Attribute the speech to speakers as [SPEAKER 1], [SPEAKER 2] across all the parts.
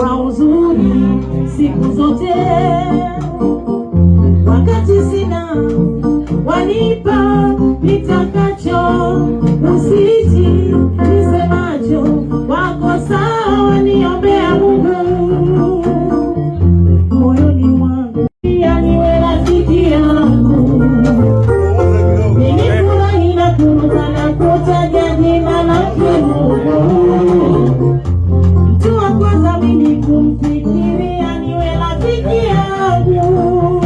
[SPEAKER 1] kwa uzuri siku zote. Wakati sina wanipa nitakacho, usiji nisemacho wako sawa, niombea Mungu moyoni mwangu, pia niwe rafiki yangu. Nilifurahi na kurutana kutaja jina lake Mungu, mtu wa kwanza mimi kumfikiria niwe rafiki yangu.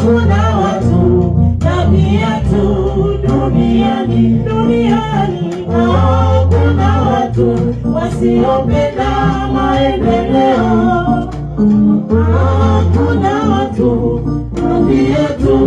[SPEAKER 1] Kuna watu tabia tu duniani, kuna watu wasiopenda maendeleo, kuna watu tabia tu